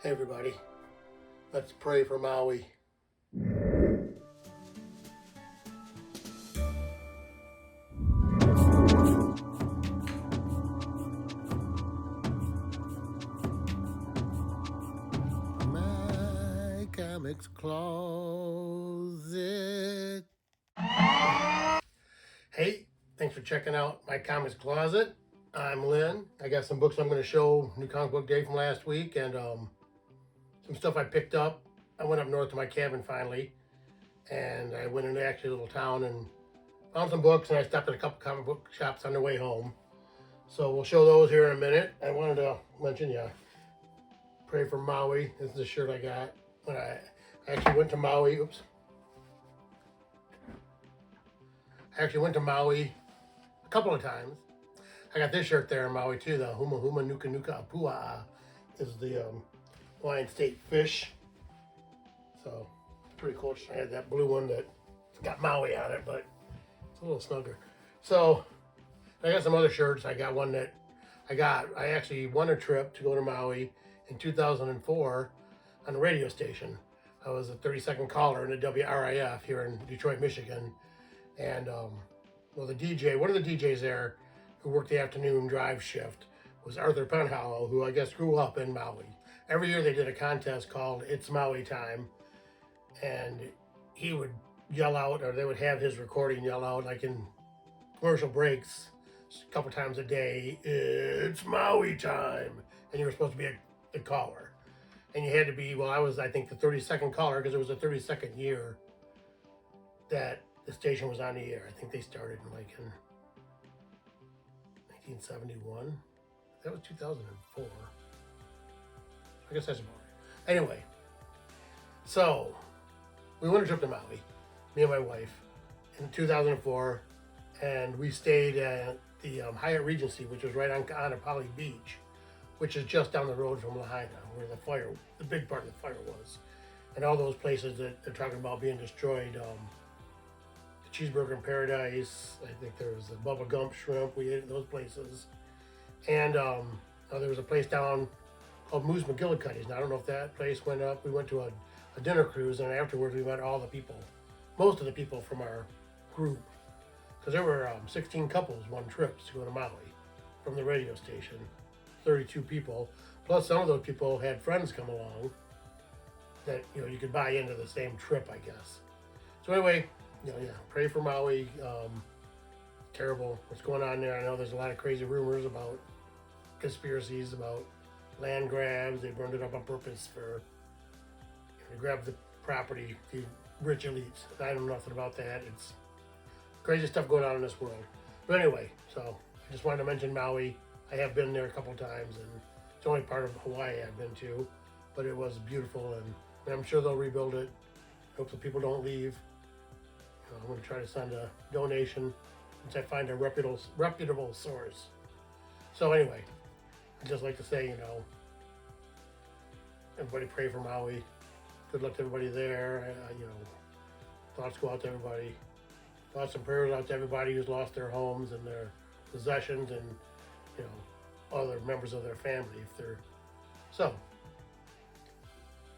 Hey everybody, let's pray for Maui. My comics closet. Hey, thanks for checking out my comics closet. I'm Lynn. I got some books I'm going to show, new comic book day from last week, and some stuff I picked up. I went up north to my cabin finally, and I went into actually a little town and found some books, and I stopped at a couple comic book shops on the way home. So we'll show those here in a minute. I wanted to mention, pray for Maui. This is the shirt I got when I actually went to Maui. Oops. I actually went to Maui a couple of times. I got this shirt there in Maui too. The Huma Huma Nuka Nuka Apua is the Hawaiian state fish. So it's pretty cool. I had that blue one that got Maui on it, but it's a little snugger. So I got some other shirts. I got one that I actually won a trip to go to Maui in 2004 on a radio station. I was a 30-second caller in the WRIF here in Detroit, Michigan. And one of the DJs there who worked the afternoon drive shift was Arthur Penhallow, who I guess grew up in Maui. Every year they did a contest called It's Maui Time, and he would yell out, or they would have his recording yell out, like in commercial breaks, a couple times a day, "It's Maui time," and you were supposed to be the caller. And you had to be, well, I was, I think, the 30-second caller, because it was the 32nd year that the station was on the air. I think they started in 1971. That was 2004. I guess that's about right. Anyway, so we went a trip to Maui, me and my wife, in 2004, and we stayed at the Hyatt Regency, which was right on Kapolei Beach, which is just down the road from Lahaina, where the big part of the fire was. And all those places that they're talking about being destroyed, the Cheeseburger in Paradise, I think there was the Bubba Gump Shrimp, we ate at those places. And there was a place down called Moose McGillicuddy's, and I don't know if that place went up. We went to a dinner cruise, and afterwards we met all the people, most of the people from our group, because there were 16 couples won trips to go to Maui from the radio station, 32 people, plus some of those people had friends come along that you could buy into the same trip, I guess. So anyway, pray for Maui. Terrible what's going on there. I know there's a lot of crazy rumors about conspiracies about land grabs. They burned it up on purpose to grab the property, the rich elites. I know nothing about that. It's crazy stuff going on in this world. But anyway, so I just wanted to mention Maui. I have been there a couple times, and it's the only part of Hawaii I've been to, but it was beautiful, and I'm sure they'll rebuild it. Hope the people don't leave. I'm going to try to send a donation once I find a reputable source. So anyway, I'd just like to say, everybody pray for Maui. Good luck to everybody there. Thoughts go out to everybody. Thoughts and prayers out to everybody who's lost their homes and their possessions, and other members of their family if they're. So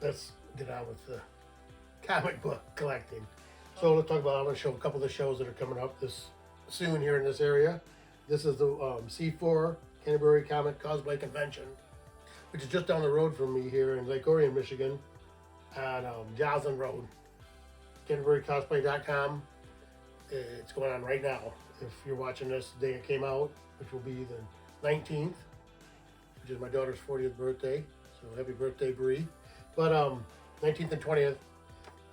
let's get on with the comic book collecting. So I'm going to show a couple of the shows that are coming up this soon here in this area. This is the C4 Canterbury Comic Cosplay Convention, which is just down the road from me here in Lake Orion, Michigan, on Joslin Road. CanterburyCosplay.com. It's going on right now. If you're watching this the day it came out, which will be the 19th, which is my daughter's 40th birthday. So happy birthday, Bree. But 19th and 20th, you're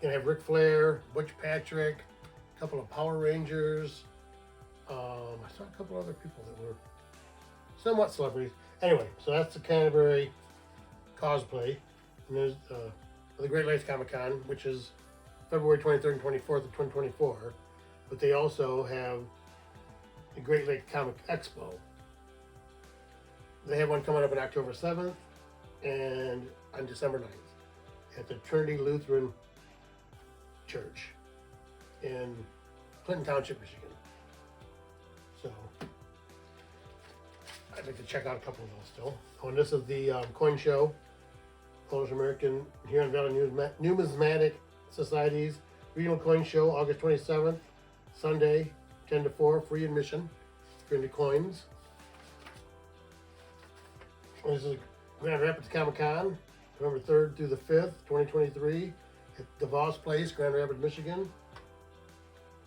gonna have Ric Flair, Butch Patrick, a couple of Power Rangers. I saw a couple other people that were somewhat celebrities. Anyway, so that's the Canterbury cosplay. And there's the Great Lakes Comic Con, which is February 23rd and 24th of 2024. But they also have the Great Lakes Comic Expo. They have one coming up on October 7th and on December 9th at the Trinity Lutheran Church in Clinton Township, Michigan. So I'd like to check out a couple of those still. Oh, and this is the coin show Polish American Huron Valley Numismatic Society's Regional Coin Show, August 27th, Sunday, 10 to 4, free admission if you're into coins. This is Grand Rapids Comic Con, November 3rd through the 5th, 2023, at DeVos Place, Grand Rapids, Michigan,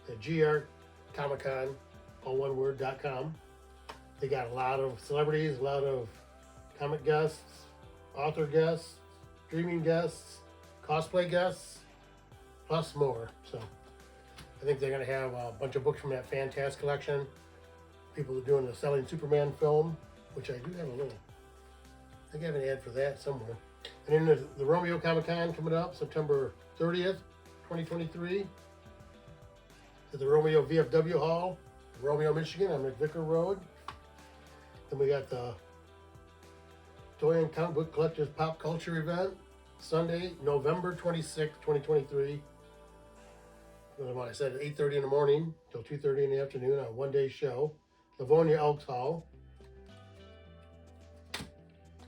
at grcomiccon, all one word.com. They got a lot of celebrities, a lot of comic guests, author guests, streaming guests, cosplay guests, plus more. So I think they're going to have a bunch of books from that Fantastic collection. People are doing the Selling Superman film, which I do have a little, I think I have an ad for that somewhere. And then the Romeo Comic Con coming up September 30th, 2023, at the Romeo VFW Hall, Romeo, Michigan, on McVicker Road. Then we got the Toy and Comic Book Collectors Pop Culture event, Sunday, November 26th, 2023. What I said, 8:30 in the morning till 2:30 in the afternoon on a one-day show, Livonia Elks Hall.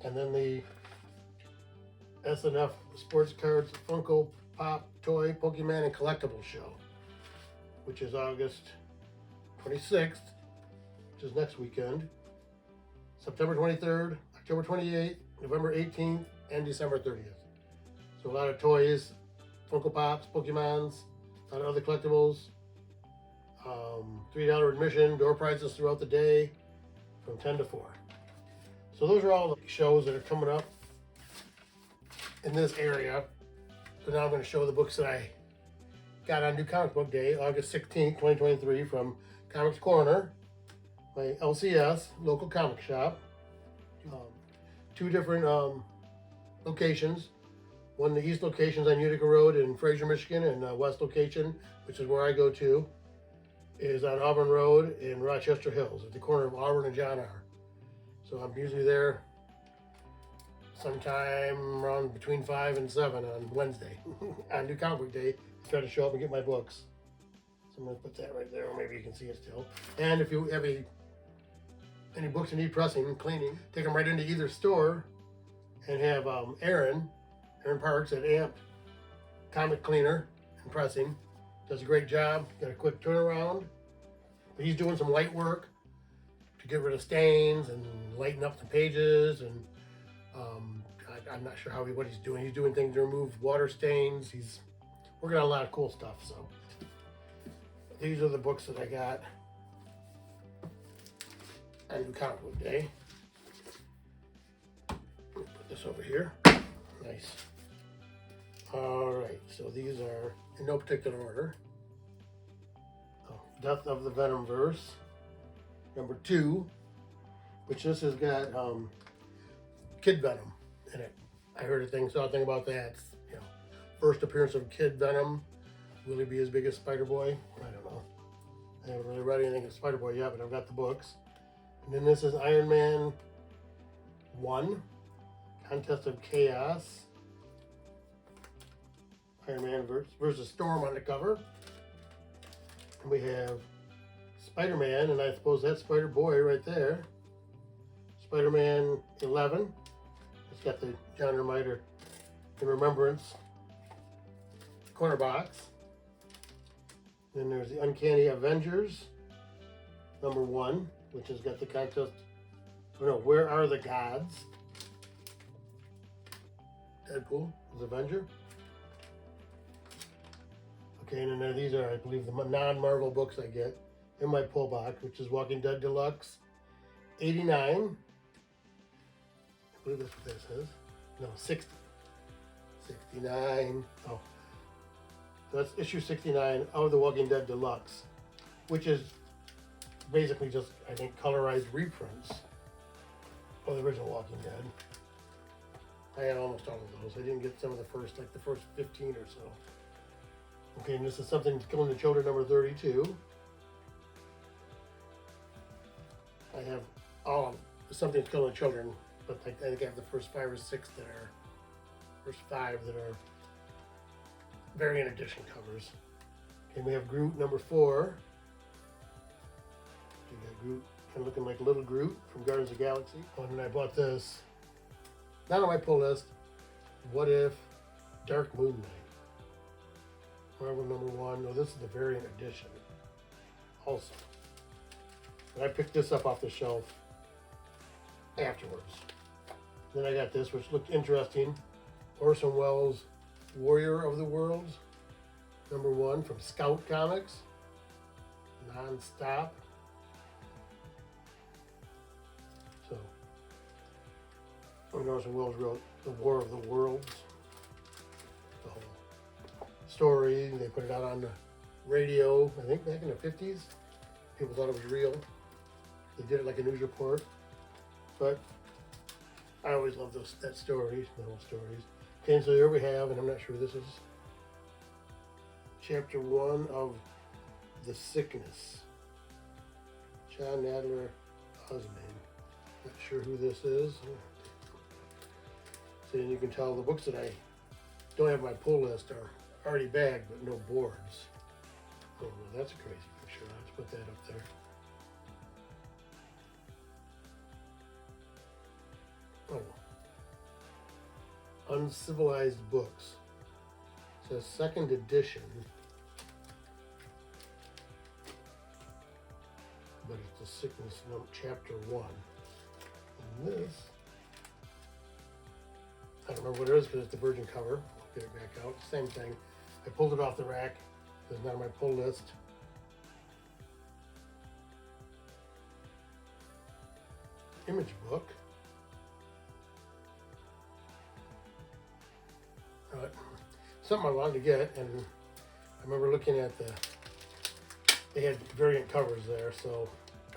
And then the SNF Sports Cards Funko Pop Toy Pokemon and Collectible Show, which is August 26th, which is next weekend, September 23rd, October 28th, November 18th, and December 30th. So a lot of toys, Funko Pops, Pokemons, a lot of other collectibles. $3 admission, door prizes throughout the day from 10 to 4. So those are all the shows that are coming up in this area. So now I'm going to show the books that I got on New Comic Book Day, August 16th, 2023, from Comics Corner, my LCS, local comic shop. Two different locations. One, the east location is on Utica Road in Fraser, Michigan, and the west location, which is where I go to, is on Auburn Road in Rochester Hills, at the corner of Auburn and John R. So I'm usually there sometime around between 5 and 7 on Wednesday, on New Comic Book Day, to try to show up and get my books. So I'm going to put that right there, or maybe you can see it still. And if you have any books you need pressing and cleaning, take them right into either store and have Aaron Parks at AMP Comic Cleaner and Pressing. Does a great job, got a quick turnaround. But he's doing some light work to get rid of stains and lighten up the pages, and I'm not sure what he's doing. He's doing things to remove water stains. He's working on a lot of cool stuff. So these are the books that I got on New Comic Book Day. Put this over here. Nice. All right, so these are in no particular order. Death of the VENOMVERSE, number 2, which this has got Kid Venom in it. I saw a thing about that. You know, first appearance of Kid Venom. Will he be as big as Spider-Boy? I don't know. I haven't really read anything of Spider-Boy yet, but I've got the books. And then this is Iron Man 1, Contest of Chaos. Iron Man versus Storm on the cover. And we have Spider-Man, and I suppose that's Spider-Boy right there. Spider-Man 11. It's got the John Romita in Remembrance corner box. Then there's the Uncanny Avengers, number 1, which has got the contest. Oh no, Where Are the Gods? Deadpool is Avenger. Okay, and then these are, I believe, the non-Marvel books I get in my pull box, which is Walking Dead Deluxe 89. I believe that's what that says. No, 60. 69. Oh. So that's issue 69 of the Walking Dead Deluxe, which is basically just, I think, colorized reprints of the original Walking Dead. I had almost all of those. I didn't get some of the first 15 or so. Okay, and this is Something Killing the Children, number 32. I have all of Something Killing the Children, but I think I have the first 5 or 6 that are, first 5 that are variant edition covers. Okay, we have Groot, number 4. We got Groot, kind of looking like Little Groot from Guardians of the Galaxy. Oh, and then I bought this, not on my pull list, What If, Dark Moon Night. Marvel #1. No, this is the variant edition. Also, but I picked this up off the shelf afterwards. Then I got this, which looked interesting. Orson Welles' Warrior of the Worlds, #1 from Scout Comics. Non-stop. So, when Orson Welles wrote The War of the Worlds, the whole story, they put it out on the radio, I think back in the 50s. People thought it was real. They did it like a news report. But I always love that story, the whole stories. Okay, so here we have, and I'm not sure this is chapter 1 of The Sickness. John Nadler Osman. Not sure who this is. So you can tell the books that I don't have my pull list are already bagged, but no boards. Oh, well, that's a crazy picture. Let's put that up there. Oh. Uncivilized Books. It says 2nd edition. But it's The Sickness Note, chapter 1. And this, I don't remember what it is because it's the virgin cover. I'll get it back out. Same thing. I pulled it off the rack. It's not on my pull list. Image book. Something I wanted to get, and I remember looking at they had variant covers there, so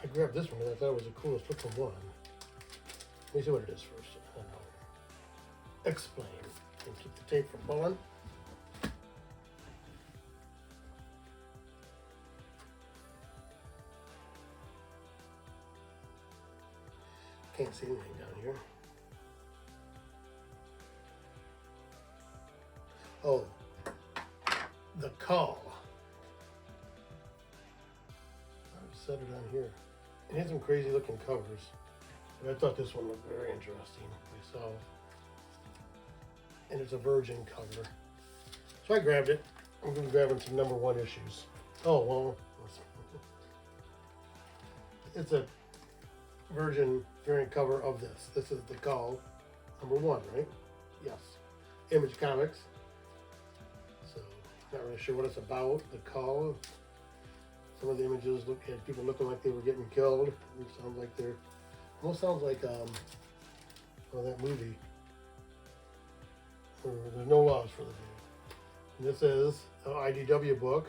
I grabbed this one because I thought it was the coolest looking one. Let me see what it is first. I don't know. Explain. And keep the tape from pulling. Can't see anything down here. Oh, The Call. I've set it on here. It had some crazy looking covers, but I thought this one looked very interesting myself. And it's a virgin cover. So I grabbed it. I'm going to be grabbing some #1 issues. Oh, well, it's a virgin variant cover of this. This is The Call, #1, right? Yes. Image Comics. So, not really sure what it's about. The Call. Some of the images had people looking like they were getting killed. It sounds like they're, almost sounds like that movie where there's no laws for the day. And this is an IDW book,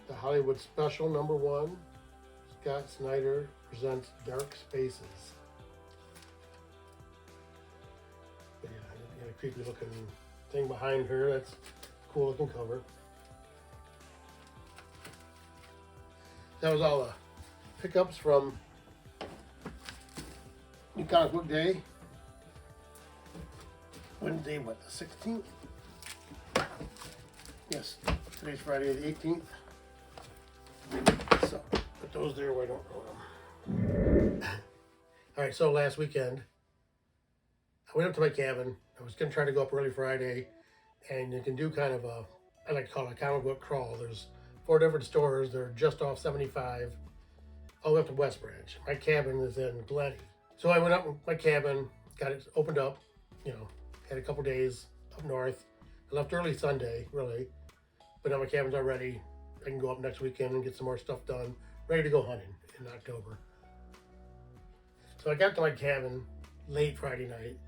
the Hollywood Special #1. Scott Snyder presents Dark Spaces. But yeah, got a creepy looking thing behind her. That's a cool looking cover. That was all the pickups from New Comic Book Day. Wednesday, what, the 16th? Yes, today's Friday the 18th. So, put those there where I don't know them. Alright, so last weekend, I went up to my cabin. I was going to try to go up early Friday, and you can do kind of a, I like to call it a comic book crawl. There's 4 different stores. They're just off 75, all the way up to West Branch. My cabin is in Glenny. So I went up with my cabin, got it opened up, had a couple days up north. I left early Sunday, really, but now my cabin's all ready. I can go up next weekend and get some more stuff done, ready to go hunting in October. So I got to my cabin late Friday night,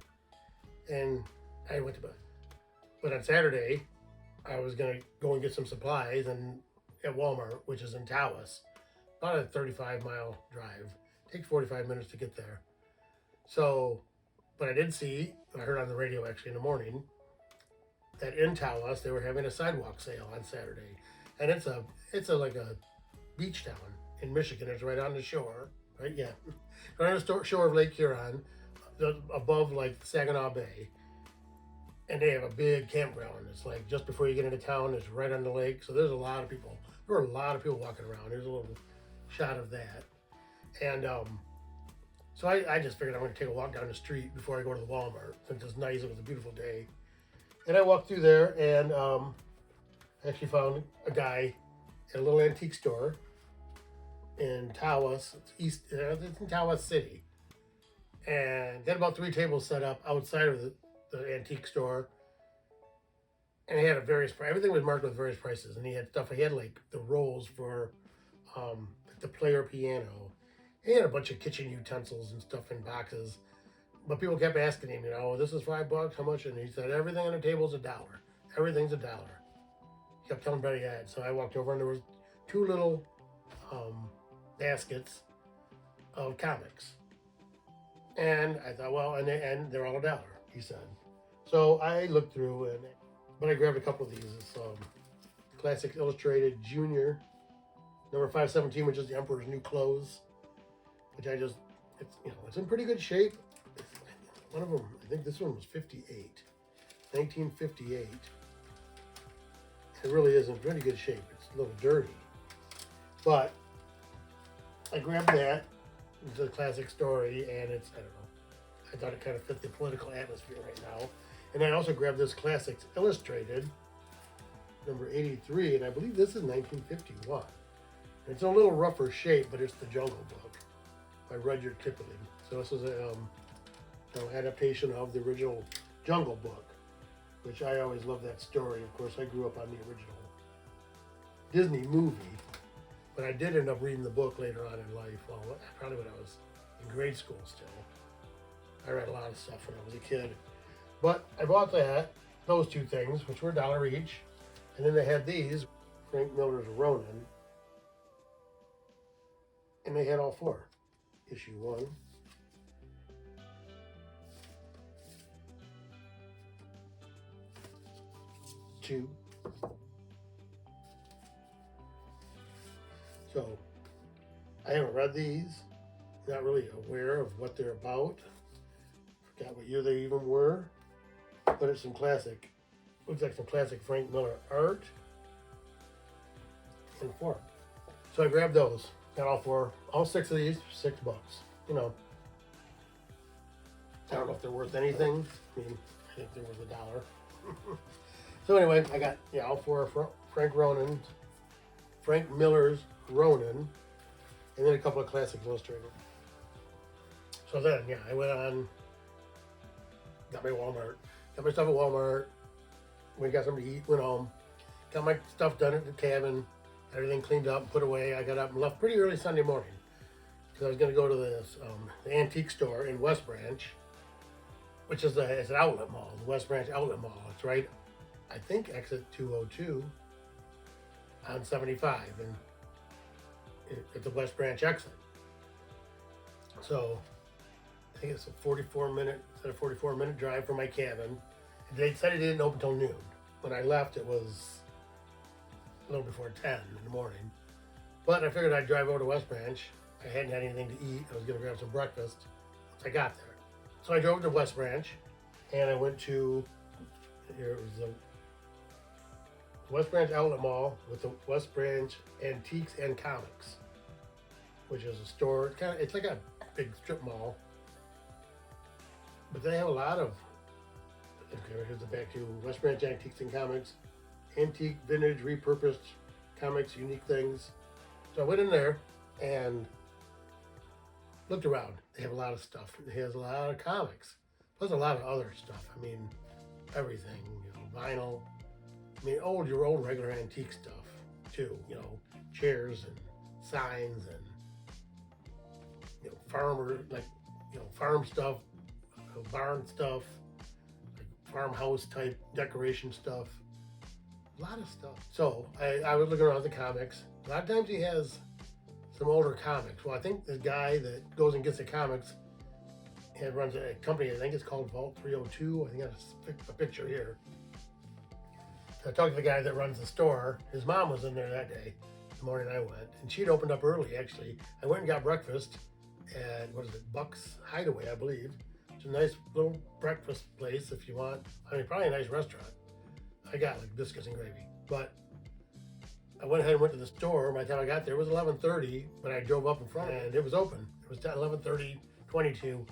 and I went to bed. But on Saturday, I was gonna go and get some supplies and at Walmart, which is in Tawas, about a 35-mile drive. Takes 45 minutes to get there. So, but I did see, I heard on the radio actually in the morning, that in Tawas they were having a sidewalk sale on Saturday, and it's like a beach town in Michigan. It's right on the shore, right? Yeah, right on the shore of Lake Huron, above like Saginaw Bay. And they have a big campground. It's like just before you get into town, it's right on the lake. So there's a lot of people. There were a lot of people walking around. There's a little shot of that. And so I just figured I'm going to take a walk down the street before I go to the Walmart. Since it's nice, it was a beautiful day. And I walked through there and actually found a guy at a little antique store in Tawas, it's in Tawas City. And they had about 3 tables set up outside of the antique store. And he had everything was marked with various prices. And he had stuff, he had like the rolls for the player piano. He had a bunch of kitchen utensils and stuff in boxes. But people kept asking him, this is $5, how much? And he said, everything on the table is $1. Everything's $1. He kept telling everybody that. So I walked over and there was 2 little baskets of comics. And I thought, well, and they're all $1, he said. So I looked through, but I grabbed a couple of these. It's Classic Illustrated Junior, number 517, which is the Emperor's New Clothes, which it's in pretty good shape. One of them, I think this one was 1958. It really is in pretty good shape. It's a little dirty. But I grabbed that. It's a classic story, and I don't know. I thought it kind of fit the political atmosphere right now. And I also grabbed this Classics Illustrated, number 83, and I believe this is 1951. It's a little rougher shape, but it's the Jungle Book by Rudyard Kipling. So this is a adaptation of the original Jungle Book, which I always loved that story. Of course, I grew up on the original Disney movie, but I did end up reading the book later on in life. Well, probably when I was in grade school still. I read a lot of stuff when I was a kid. But I bought those 2 things, which were $1 each. And then they had these, Frank Miller's Ronin. And they had all 4. Issue 1. 2. So I haven't read these, not really aware of what they're about. Forgot what year they even were, but it's some classic, looks like some classic Frank Miller art and form. So I grabbed those, got all 6 of these, $6. I don't know if they're worth anything. I mean, I think they're worth $1. So anyway, I got all 4 Frank Miller's Ronin, and then a couple of Classics Illustrated. So then, I went on, got my stuff at Walmart, we got something to eat, went home, got my stuff done at the cabin, everything cleaned up, put away. I got up and left pretty early Sunday morning because I was going to go to the antique store in West Branch, which is it's an outlet mall, the West Branch Outlet Mall. It's right, I think, exit 202 on 75 and at the West Branch exit. So I think it's a 44-minute drive from my cabin. They said it didn't open till noon. When I left, it was a little before 10 in the morning. But I figured I'd drive over to West Branch. I hadn't had anything to eat. I was going to grab some breakfast once I got there. So I drove to West Branch, and I went to, it was the West Branch Outlet Mall with the West Branch Antiques and Comics, which is a store. It's like a big strip mall, but they have a lot of. Okay, here's the back to West Branch Antiques and Comics, antique, vintage, repurposed comics, unique things. So I went in there and looked around. They have a lot of stuff. It has a lot of comics, plus a lot of other stuff. I mean, everything. Vinyl. I mean, your old regular antique stuff too. Chairs and signs and farm stuff, barn stuff, like farmhouse type decoration stuff. A lot of stuff. So I was looking around the comics. A lot of times he has some older comics. Well, I think the guy that goes and gets the comics and runs a company, I think it's called Vault 302. I think that's a picture here. I talked to the guy that runs the store. His mom was in there that day, the morning I went, and she'd opened up early, actually. I went and got breakfast at, Buck's Hideaway, I believe. It's a nice little breakfast place if you want. I mean, probably a nice restaurant. I got biscuits and gravy, but I went ahead and went to the store. By the time I got there, it was 11:30, but I drove up in front and it was open. It was 11:30, 22.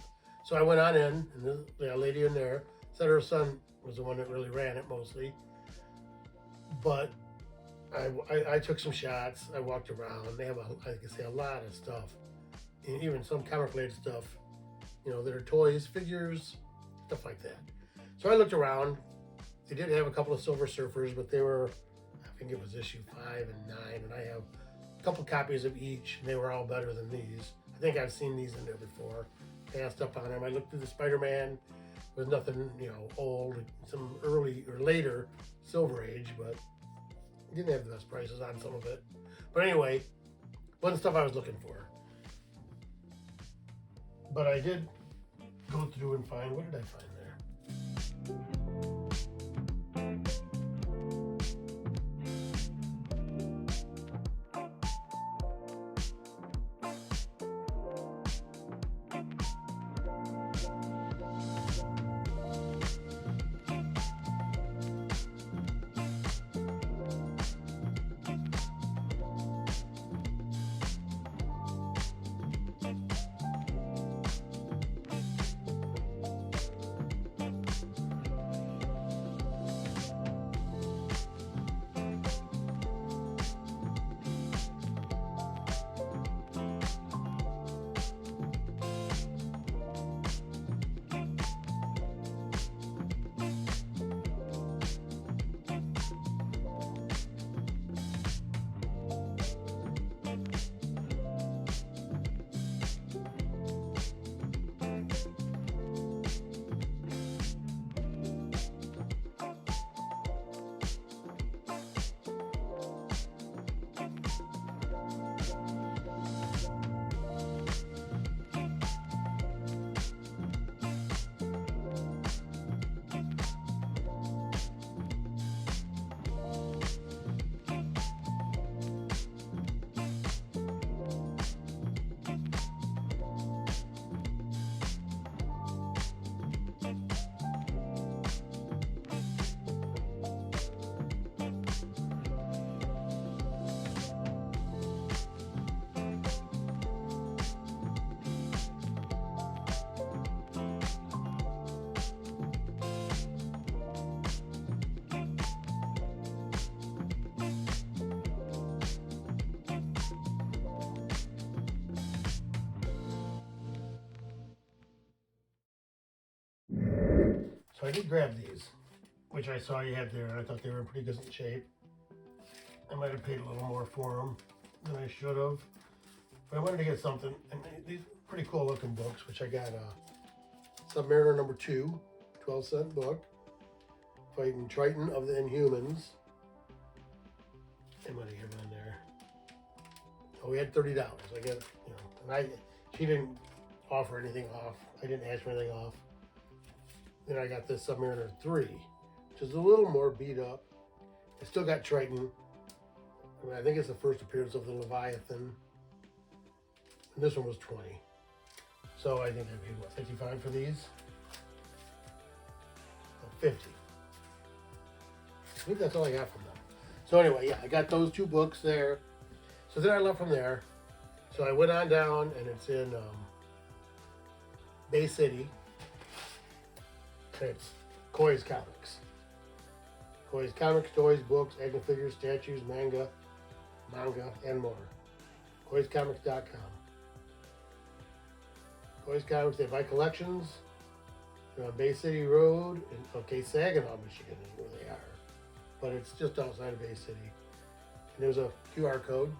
So I went on in, and the lady in there said her son was the one that really ran it mostly. But I took some shots. I walked around. They have, like I say, a lot of stuff, and even some comic-related stuff. You know, there are toys, figures, stuff like that. So I looked around. They did have a couple of Silver Surfers, but they were, I think it was issue 5 and 9, and I have a couple copies of each, and they were all better than these. I think I've seen these in there before. Passed up on them. I looked through the Spider-Man. There was nothing, you know, old, some early or later Silver Age, but didn't have the best prices on some of it. But anyway, wasn't stuff I was looking for. But I did go through and find, what did I find there? So I did grab these, which I saw you had there, and I thought they were in pretty good shape. I might have paid a little more for them than I should have. But I wanted to get something, and these pretty cool looking books, which I got Submariner number 2, 12-cent book, fighting Triton of the Inhumans. I might have given in there. Oh, we had $30. I got, you know, and she didn't offer anything off. I didn't ask for anything off. Then I got this Submariner 3, which is a little more beat up. I still got Triton. I mean, I think it's the first appearance of the Leviathan. And this one was 20. So I think I paid, what, 55 for these? Oh, 50. I think that's all I got from them. So anyway, yeah, I got those 2 books there. So then I left from there. So I went on down, and it's in Bay City. It's Koi's Comics. Koi's Comics, toys, books, action figures, statues, manga, and more. Koi'sComics.com. Koi's Comics, they buy collections. They're on Bay City Road in, Saginaw, Michigan is where they are. But it's just outside of Bay City. And there's a QR code.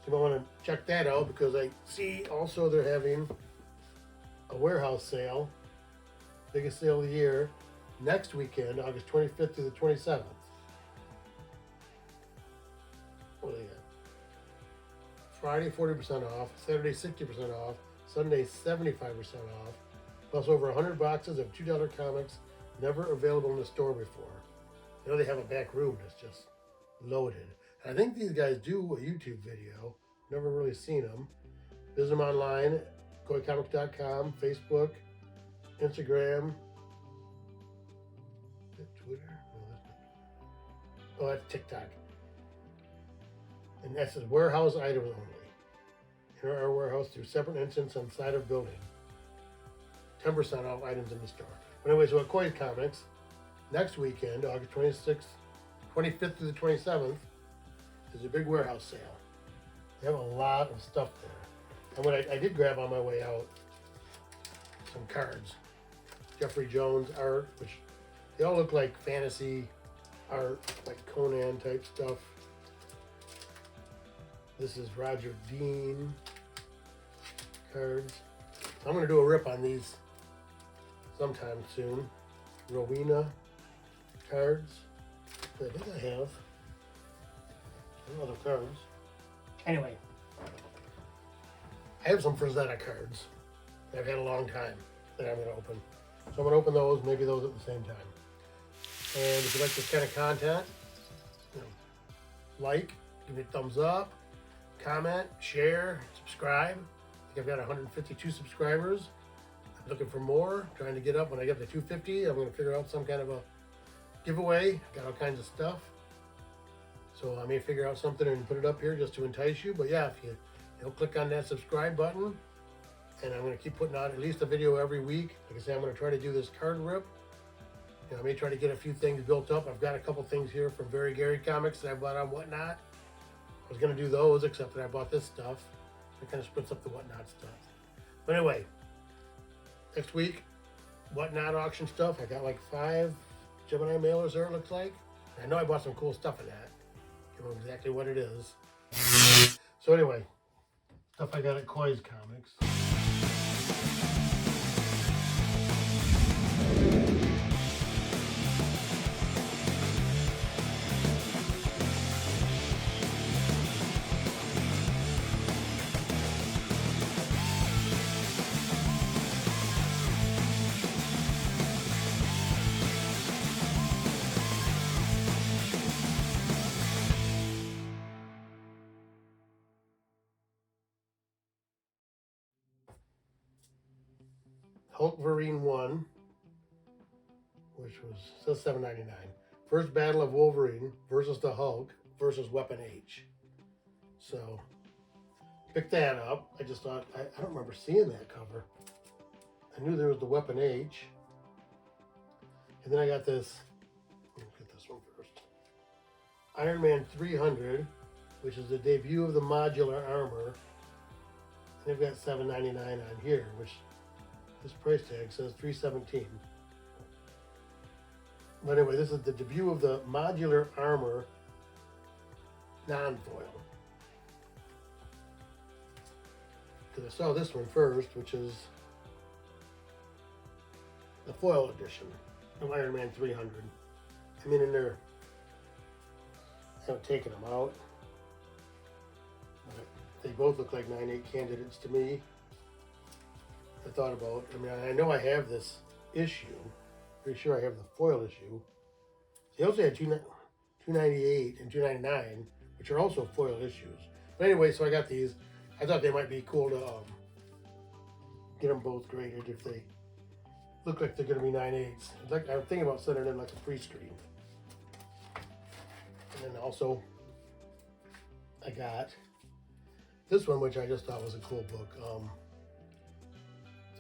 So you might want to check that out, because I see also they're having a warehouse sale. Biggest sale of the year, next weekend, August 25th to the 27th. What do they got? Friday, 40% off. Saturday, 60% off. Sunday, 75% off. Plus over 100 boxes of $2 comics never available in the store before. You know, they have a back room that's just loaded. And I think these guys do a YouTube video. Never really seen them. Visit them online, KoiComics.com, Facebook, Instagram, Twitter? No, that's not. Oh, that's TikTok. And that says warehouse items only. Enter our warehouse through separate entrance on side of building. 10% off items in the store. But anyway, so at Koi's Comics, next weekend, August 26th, 25th to the 27th, is a big warehouse sale. They have a lot of stuff there. And what I did grab on my way out, some cards. Jeffrey Jones art, which they all look like fantasy art, like Conan type stuff. This is Roger Dean cards. I'm going to do a rip on these sometime soon. Rowena cards. I think I have some other cards. Anyway, I have some Frazetta cards that I've had a long time that I'm going to open. So I'm going to open those, maybe those at the same time. And if you like this kind of content, like, give me a thumbs up, comment, share, subscribe. I think I've got 152 subscribers. I'm looking for more, trying to get up. When I get to 250, I'm going to figure out some kind of a giveaway. Got all kinds of stuff. So I may figure out something and put it up here just to entice you. But yeah, if you click on that subscribe button, and I'm going to keep putting out at least a video every week. Like I say, I'm going to try to do this card rip. I may try to get a few things built up. I've got a couple things here from Very Gary Comics that I bought on Whatnot. I was going to do those, except that I bought this stuff. It kind of splits up the Whatnot stuff. But anyway, next week, Whatnot auction stuff. I got like 5 Gemini mailers there, it looks like. I know I bought some cool stuff in that. I don't know exactly what it is. So anyway, stuff I got at Koi's Comics. Hulkverine 1, which was still $7.99. First battle of Wolverine versus the Hulk versus Weapon H. So, picked that up. I just thought, I don't remember seeing that cover. I knew there was the Weapon H. And then I got this, let me get this one first. Iron Man 300, which is the debut of the modular armor. And they've got $7.99 on here, which this price tag says $317. But anyway, this is the debut of the modular armor non-foil. Because I saw this one first, which is the foil edition of Iron Man 300. I mean, in there, I haven't taken them out. But they both look like 9.8 candidates to me. I thought about, I mean, I know I have this issue. Pretty sure I have the foil issue. They also had 298 and 299, which are also foil issues. But anyway, so I got these. I thought they might be cool to get them both graded if they look like they're going to be 9.8s. Like, I'm thinking about sending in like a free screen. And then also, I got this one, which I just thought was a cool book.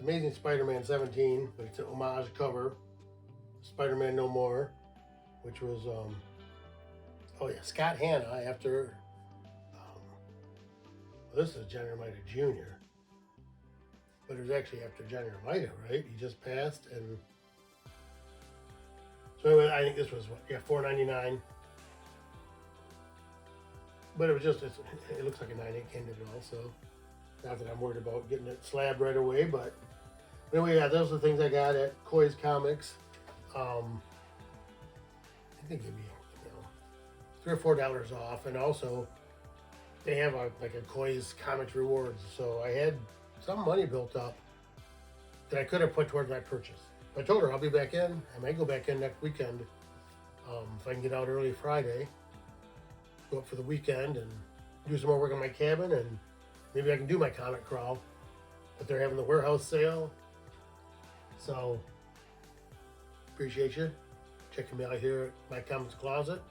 Amazing Spider-Man 17, but it's an homage cover. Spider-Man No More, which was, oh yeah, Scott Hanna after, well, this is Johnny Romita Jr., but it was actually after Johnny Romita, right? He just passed, and so anyway, I think this was, what, yeah, $4.99. But it was just, it looks like a 9.8 candidate also. Not that I'm worried about getting it slab right away, but anyway, yeah, those are the things I got at Koi's Comics. I think they'd be, $3 or $4 off, and also they have like a Koi's Comics rewards. So I had some money built up that I could have put towards my purchase. I told her I'll be back in. I might go back in next weekend if I can get out early Friday. Go up for the weekend and do some more work on my cabin, and maybe I can do my comic crawl. But they're having the warehouse sale. So, appreciate you checking me out here at my comics closet.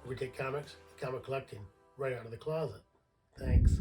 We take comics, comic collecting right out of the closet. Thanks.